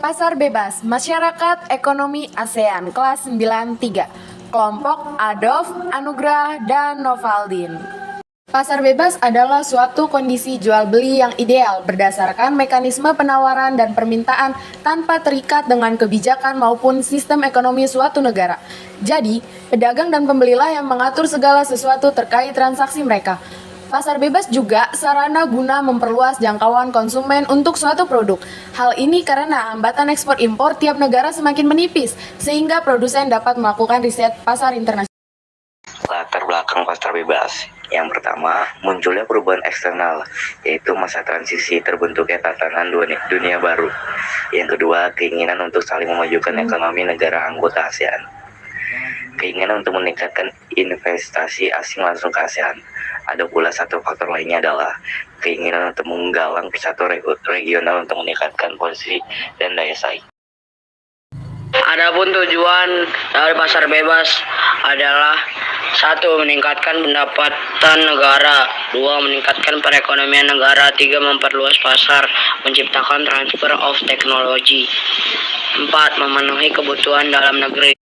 Pasar Bebas Masyarakat Ekonomi ASEAN kelas 93, kelompok Adolf, Anugrah, dan Novaldin. Pasar bebas adalah suatu kondisi jual beli yang ideal berdasarkan mekanisme penawaran dan permintaan tanpa terikat dengan kebijakan maupun sistem ekonomi suatu negara. Jadi, pedagang dan pembelilah yang mengatur segala sesuatu terkait transaksi mereka. Pasar bebas juga sarana guna memperluas jangkauan konsumen untuk suatu produk. Hal ini karena hambatan ekspor impor tiap negara semakin menipis, sehingga produsen dapat melakukan riset pasar internasional. Latar belakang pasar bebas. Yang pertama, munculnya perubahan eksternal, yaitu masa transisi terbentuknya tatanan dunia baru. Yang kedua, keinginan untuk saling memajukan ekonomi negara anggota ASEAN. Keinginan untuk meningkatkan investasi asing langsung ke ASEAN. Ada pula satu faktor lainnya adalah keinginan untuk menggalang persatu regional untuk meningkatkan posisi dan daya saing. Adapun tujuan dari pasar bebas adalah 1. Meningkatkan pendapatan negara, 2. Meningkatkan perekonomian negara, 3. Memperluas pasar, menciptakan transfer of technology, 4. Memenuhi kebutuhan dalam negeri.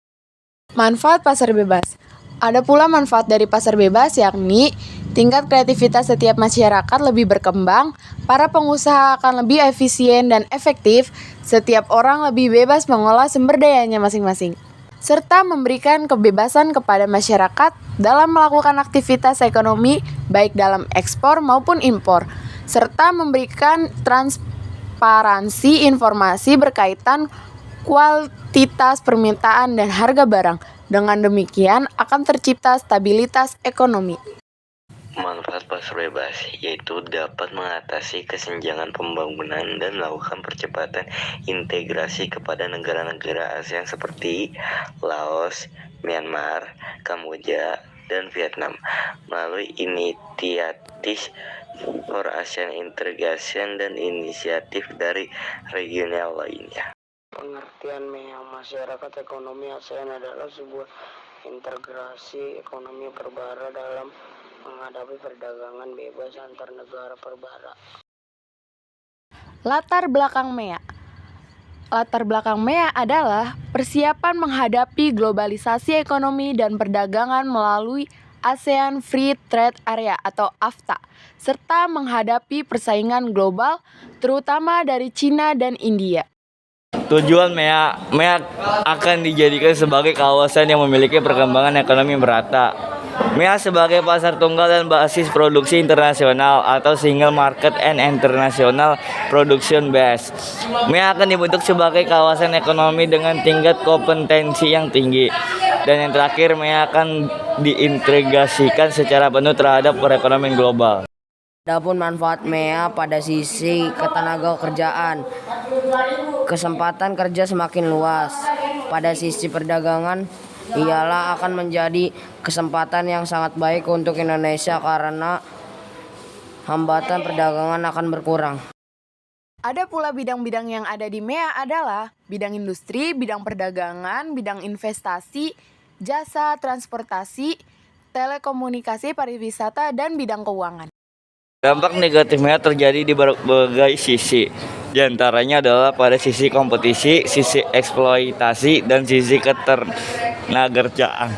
Manfaat pasar bebas. Ada pula manfaat dari pasar bebas, yakni tingkat kreativitas setiap masyarakat lebih berkembang, para pengusaha akan lebih efisien dan efektif, setiap orang lebih bebas mengolah sumber dayanya masing-masing, serta memberikan kebebasan kepada masyarakat dalam melakukan aktivitas ekonomi baik dalam ekspor maupun impor, serta memberikan transparansi informasi berkaitan kualitas permintaan dan harga barang. Dengan demikian akan tercipta stabilitas ekonomi. Manfaat pasar bebas yaitu dapat mengatasi kesenjangan pembangunan dan melakukan percepatan integrasi kepada negara-negara ASEAN seperti Laos, Myanmar, Kamboja, dan Vietnam melalui inisiatif for ASEAN Integration dan inisiatif dari regional lainnya. Pengertian masyarakat ekonomi ASEAN adalah sebuah integrasi ekonomi perbara dalam menghadapi perdagangan bebas antar negara perbara. Latar belakang MEA. Latar belakang MEA adalah persiapan menghadapi globalisasi ekonomi dan perdagangan melalui ASEAN Free Trade Area atau AFTA, serta menghadapi persaingan global terutama dari Cina dan India. Tujuan MEA akan dijadikan sebagai kawasan yang memiliki perkembangan ekonomi merata. MEA sebagai pasar tunggal dan basis produksi internasional atau Single Market and International Production Base. MEA akan dibentuk sebagai kawasan ekonomi dengan tingkat kompetensi yang tinggi. Dan yang terakhir, MEA akan diintegrasikan secara penuh terhadap perekonomian global. Adapun manfaat MEA pada sisi ketenagakerjaan, kesempatan kerja semakin luas. Pada sisi perdagangan, ialah akan menjadi kesempatan yang sangat baik untuk Indonesia karena hambatan perdagangan akan berkurang. Ada pula bidang-bidang yang ada di MEA adalah bidang industri, bidang perdagangan, bidang investasi, jasa, transportasi, telekomunikasi, pariwisata, dan bidang keuangan. Dampak negatif MEA terjadi di berbagai sisi. Di antaranya adalah pada sisi kompetisi, sisi eksploitasi, dan sisi ketenagakerjaan.